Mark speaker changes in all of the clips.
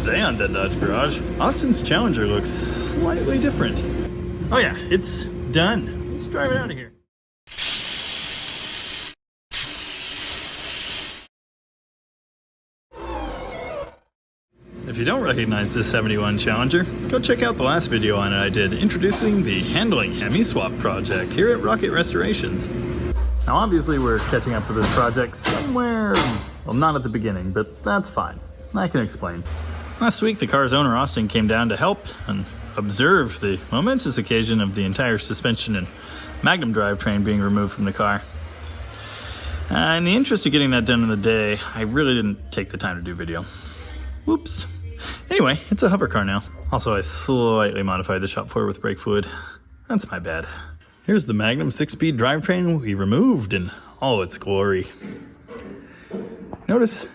Speaker 1: Today on Dead Dodge Garage, Austin's Challenger looks slightly different. Oh yeah, it's done. Let's drive it out of here. If you don't recognize this 71 Challenger, go check out the last video on it I did introducing the Handling Hemi Swap project here at Rocket Restorations. Now obviously we're catching up with this project somewhere, well, not at the beginning, but that's fine. I can explain. Last week the car's owner Austin came down to help and observe the momentous occasion of the entire suspension and Magnum drivetrain being removed from the car. In the interest of getting that done in the day, I really didn't take the time to do video. Whoops. Anyway, it's a hover car now. Also, I slightly modified the shop floor with brake fluid. That's my bad. Here's the Magnum 6-speed drivetrain we removed in all its glory. Notice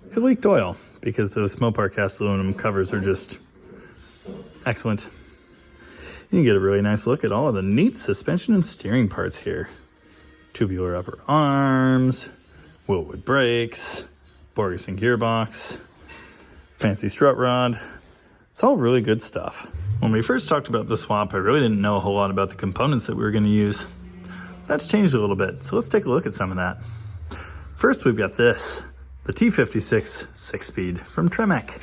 Speaker 1: it leaked oil because those Mopar cast aluminum covers are just excellent. You can get a really nice look at all of the neat suspension and steering parts here. Tubular upper arms, Wilwood brakes, Borgeson gearbox, fancy strut rod. It's all really good stuff. When we first talked about the swap, I really didn't know a whole lot about the components that we were going to use. That's changed a little bit, so let's take a look at some of that. First, we've got this, the T56 6-speed from Tremec.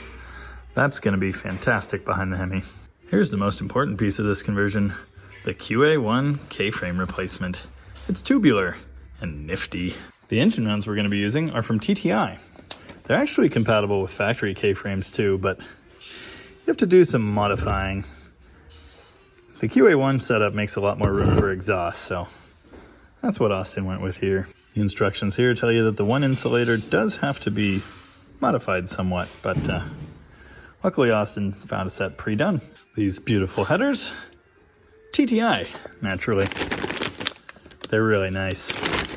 Speaker 1: That's going to be fantastic behind the Hemi. Here's the most important piece of this conversion, the QA1 K-frame replacement. It's tubular and nifty. The engine mounts we're going to be using are from TTI. They're actually compatible with factory K-frames too, but you have to do some modifying. The QA1 setup makes a lot more room for exhaust, so that's what Austin went with here. The instructions here tell you that the one insulator does have to be modified somewhat, but luckily Austin found a set pre-done. These beautiful headers, TTI, naturally. They're really nice.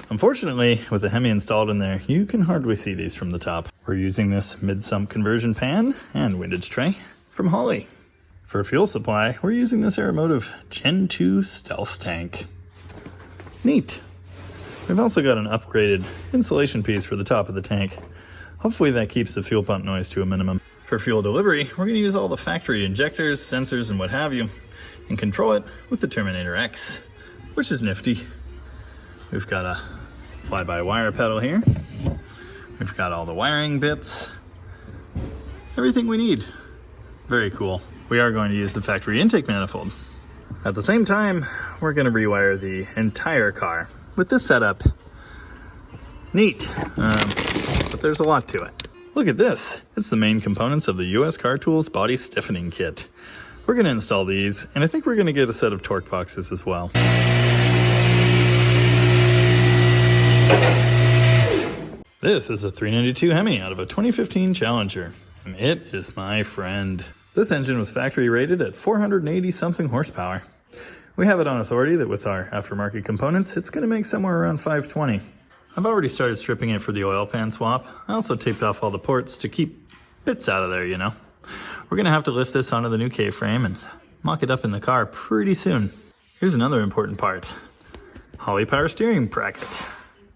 Speaker 1: Unfortunately, with the Hemi installed in there, you can hardly see these from the top. We're using this mid-sump conversion pan and windage tray from Holley. For fuel supply, we're using this Aeromotive Gen 2 Stealth Tank. Neat. We've also got an upgraded insulation piece for the top of the tank. Hopefully that keeps the fuel pump noise to a minimum. For fuel delivery, we're going to use all the factory injectors, sensors, and what have you, and control it with the Terminator X, which is nifty. We've got a fly-by-wire pedal here. We've got all the wiring bits. Everything we need. Very cool. We are going to use the factory intake manifold. At the same time, we're going to rewire the entire car with this setup. Neat, but there's a lot to it. Look at this. It's the main components of the US Car Tools body stiffening kit. We're going to install these, and I think we're going to get a set of torque boxes as well. This is a 392 Hemi out of a 2015 Challenger, and it is my friend. This engine was factory rated at 480 something horsepower. We have it on authority that with our aftermarket components, it's going to make somewhere around 520. I've already started stripping it for the oil pan swap. I also taped off all the ports to keep bits out of there, you know. We're going to have to lift this onto the new K-frame and mock it up in the car pretty soon. Here's another important part. Holley power steering bracket.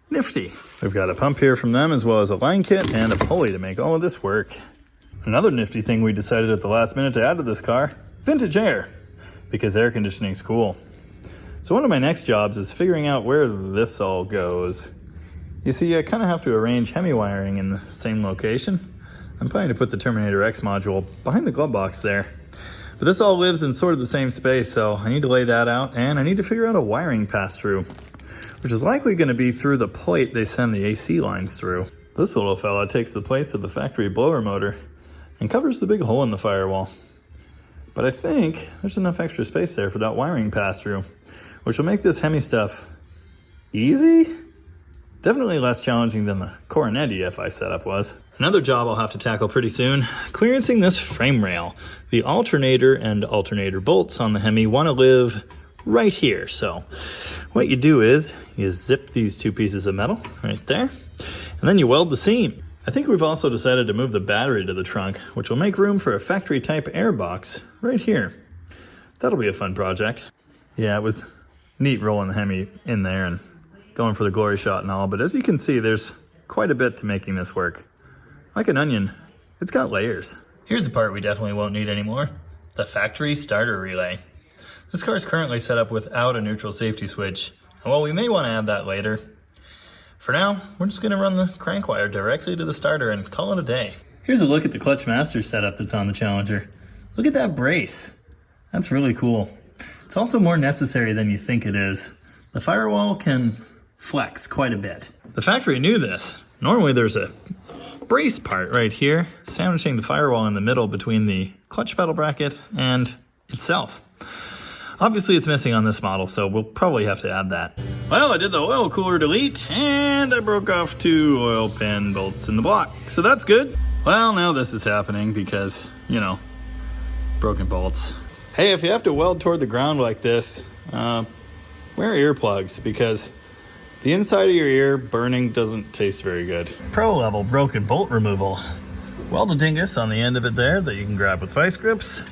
Speaker 1: Nifty. We've got a pump here from them as well as a line kit and a pulley to make all of this work. Another nifty thing we decided at the last minute to add to this car, vintage air, because air conditioning's cool. So one of my next jobs is figuring out where this all goes. You see, I kind of have to arrange Hemi wiring in the same location. I'm planning to put the Terminator X module behind the glove box there. But this all lives in sort of the same space, so I need to lay that out, and I need to figure out a wiring pass-through, which is likely going to be through the plate they send the AC lines through. This little fella takes the place of the factory blower motor and covers the big hole in the firewall. But I think there's enough extra space there for that wiring pass-through, which will make this Hemi stuff easy? Definitely less challenging than the Coronetti FI setup was. Another job I'll have to tackle pretty soon, clearancing this frame rail. The alternator and alternator bolts on the Hemi want to live right here. So what you do is you zip these two pieces of metal right there, and then you weld the seam. I think we've also decided to move the battery to the trunk, which will make room for a factory type air box right here. That'll be a fun project. Yeah, it was neat rolling the Hemi in there and going for the glory shot and all, but as you can see, there's quite a bit to making this work. Like an onion, it's got layers. Here's the part we definitely won't need anymore. The factory starter relay. This car is currently set up without a neutral safety switch, and while we may want to add that later, for now, we're just going to run the crank wire directly to the starter and call it a day. Here's a look at the clutch master setup that's on the Challenger. Look at that brace. That's really cool. It's also more necessary than you think it is. The firewall can flex quite a bit. The factory knew this. Normally there's a brace part right here, sandwiching the firewall in the middle between the clutch pedal bracket and itself. Obviously it's missing on this model, so we'll probably have to add that. Well, I did the oil cooler delete, and I broke off 2 oil pan bolts in the block, so that's good. Well, now this is happening because, you know, broken bolts. Hey, if you have to weld toward the ground like this, wear earplugs, because the inside of your ear burning doesn't taste very good. Pro level broken bolt removal. Weld a dingus on the end of it there that you can grab with vice grips,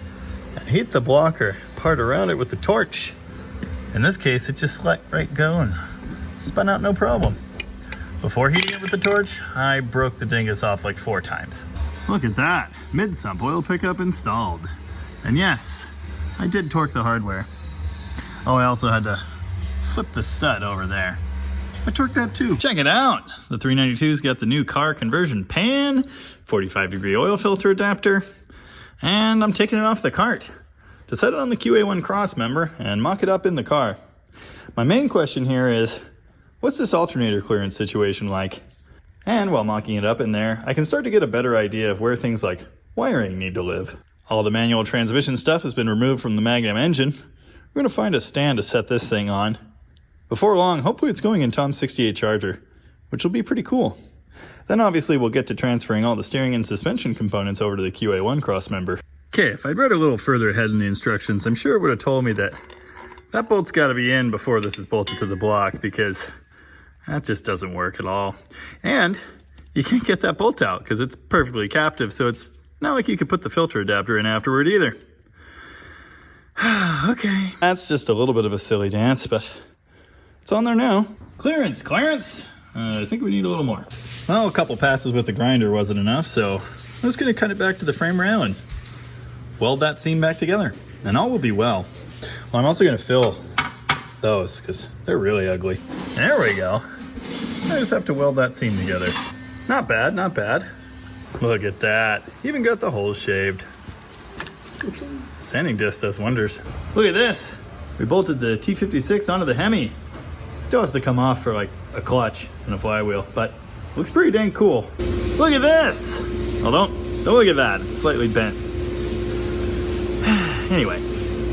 Speaker 1: and heat the blocker part around it with the torch. In this case, it just let right go and spun out no problem. Before heating it with the torch, I broke the dingus off like 4 times. Look at that, mid-sump oil pickup installed. And yes, I did torque the hardware. Oh, I also had to flip the stud over there. I torqued that too. Check it out. The 392's got the new car conversion pan, 45-degree oil filter adapter, and I'm taking it off the cart to set it on the QA1 cross member and mock it up in the car. My main question here is, what's this alternator clearance situation like? And while mocking it up in there, I can start to get a better idea of where things like wiring need to live. All the manual transmission stuff has been removed from the Magnum engine. We're going to find a stand to set this thing on. Before long, hopefully it's going in Tom's 68 Charger, which will be pretty cool. Then obviously we'll get to transferring all the steering and suspension components over to the QA1 cross member. Okay, if I'd read a little further ahead in the instructions, I'm sure it would have told me that that bolt's got to be in before this is bolted to the block, because that just doesn't work at all. And you can't get that bolt out because it's perfectly captive, so it's not like you could put the filter adapter in afterward either. Okay, that's just a little bit of a silly dance, but it's on there now. Clearance, clearance. I think we need a little more. Well, a couple passes with the grinder wasn't enough, so I'm just going to cut it back to the frame rail and weld that seam back together, and all will be well. Well, I'm also going to fill those because they're really ugly. There we go. I just have to weld that seam together. Not bad, not bad. Look at that. Even got the holes shaved. Sanding disc does wonders. Look at this. We bolted the T56 onto the Hemi. Still has to come off for like a clutch and a flywheel, but looks pretty dang cool. Look at this. Well, don't look at that. It's slightly bent. Anyway,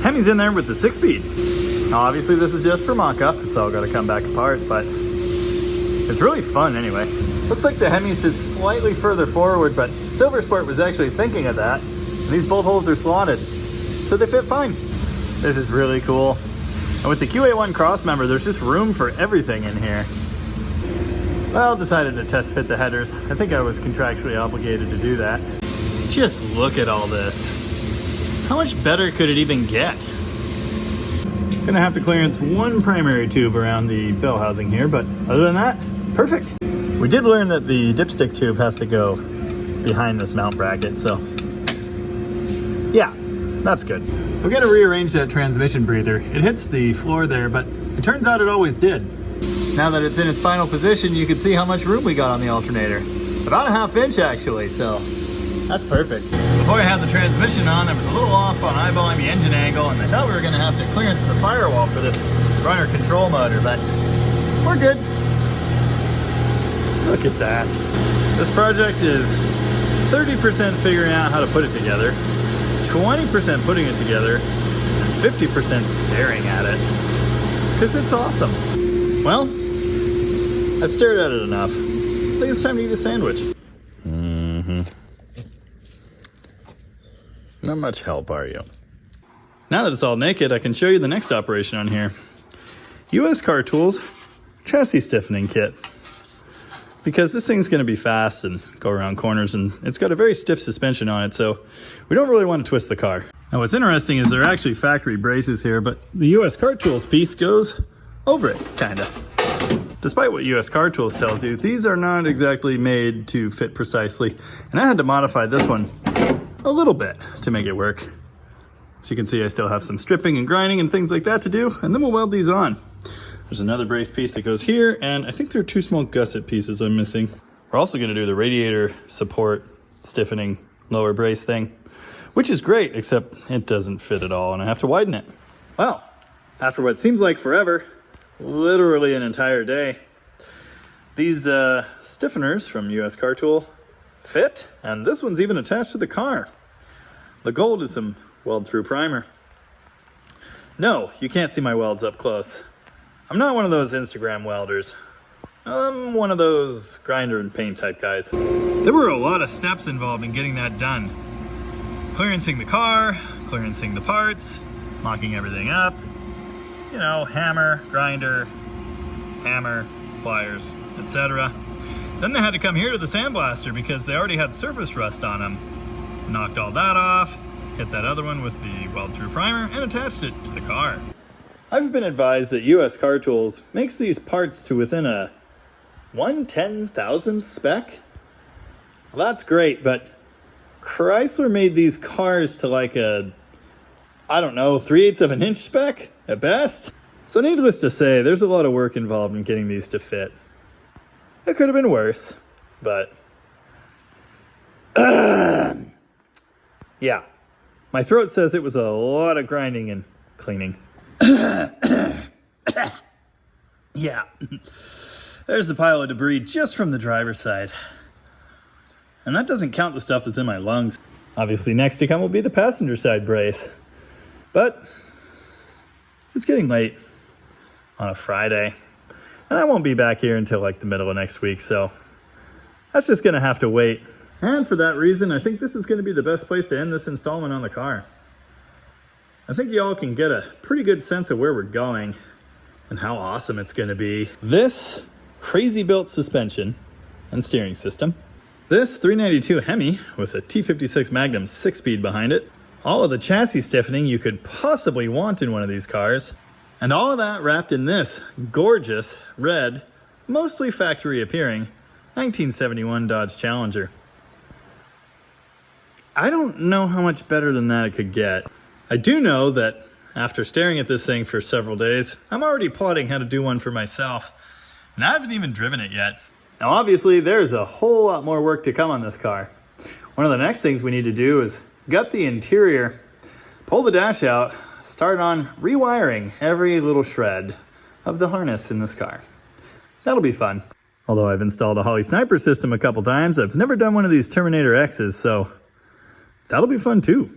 Speaker 1: Hemi's in there with the 6-speed. Now, obviously this is just for mock-up. It's all got to come back apart, but it's really fun anyway. Looks like the Hemi sits slightly further forward, but Silver Sport was actually thinking of that. And these bolt holes are slotted, so they fit fine. This is really cool. And with the QA1 cross member, there's just room for everything in here. Well, decided to test fit the headers. I think I was contractually obligated to do that. Just look at all this. How much better could it even get? Gonna have to clearance one primary tube around the bell housing here, but other than that, perfect. We did learn that the dipstick tube has to go behind this mount bracket, so yeah, that's good. I've got to rearrange that transmission breather. It hits the floor there, but it turns out it always did. Now that it's in its final position, you can see how much room we got on the alternator. About a 1/2 inch actually, so that's perfect. Before I had the transmission on, I was a little off on eyeballing the engine angle, and I thought we were going to have to clearance the firewall for this runner control motor, but we're good. Look at that. This project is 30% figuring out how to put it together, 20% putting it together, and 50% staring at it, because it's awesome. Well, I've stared at it enough. I think it's time to eat a sandwich. Not much help, are you? Now that it's all naked, I can show you the next operation on here. US Car Tools chassis stiffening kit. Because this thing's going to be fast and go around corners, and it's got a very stiff suspension on it, so we don't really want to twist the car. Now what's interesting is there are actually factory braces here, but the US Car Tools piece goes over it, kinda. Despite what US Car Tools tells you, these are not exactly made to fit precisely, and I had to modify this one a little bit to make it work. As you can see, I still have some stripping and grinding and things like that to do, and then we'll weld these on. There's another brace piece that goes here, and I think there are 2 small gusset pieces I'm missing. We're also going to do the radiator support stiffening lower brace thing, which is great, except it doesn't fit at all, and I have to widen it. Well, after what seems like forever, literally an entire day, these stiffeners from US Car Tool fit, and this one's even attached to the car. The gold is some weld-through primer. No, you can't see my welds up close. I'm not one of those Instagram welders. I'm one of those grinder and paint type guys. There were a lot of steps involved in getting that done. Clearancing the car, clearancing the parts, mocking everything up. You know, hammer, grinder, hammer, pliers, etc. Then they had to come here to the sandblaster because they already had surface rust on them. Knocked all that off, hit that other one with the weld-through primer, and attached it to the car. I've been advised that US Car Tools makes these parts to within a 1/10,000th spec. Well, that's great, but Chrysler made these cars to like a, I don't know, 3/8 of an inch spec at best. So needless to say, there's a lot of work involved in getting these to fit. It could have been worse, but yeah, my throat says it was a lot of grinding and cleaning. Yeah, there's the pile of debris just from the driver's side. And that doesn't count the stuff that's in my lungs. Obviously next to come will be the passenger side brace. But it's getting late on a Friday, and I won't be back here until like the middle of next week, so that's just gonna have to wait. And for that reason, I think this is gonna be the best place to end this installment on the car. I think y'all can get a pretty good sense of where we're going and how awesome it's gonna be. This crazy built suspension and steering system, this 392 Hemi with a T56 Magnum 6-speed behind it, all of the chassis stiffening you could possibly want in one of these cars, and all of that wrapped in this gorgeous red, mostly factory appearing 1971 Dodge Challenger. I don't know how much better than that it could get. I do know that after staring at this thing for several days, I'm already plotting how to do one for myself, and I haven't even driven it yet. Now obviously there's a whole lot more work to come on this car. One of the next things we need to do is gut the interior, pull the dash out, start on rewiring every little shred of the harness in this car. That'll be fun. Although I've installed a Holley Sniper system a couple times, I've never done one of these Terminator X's, so that'll be fun too.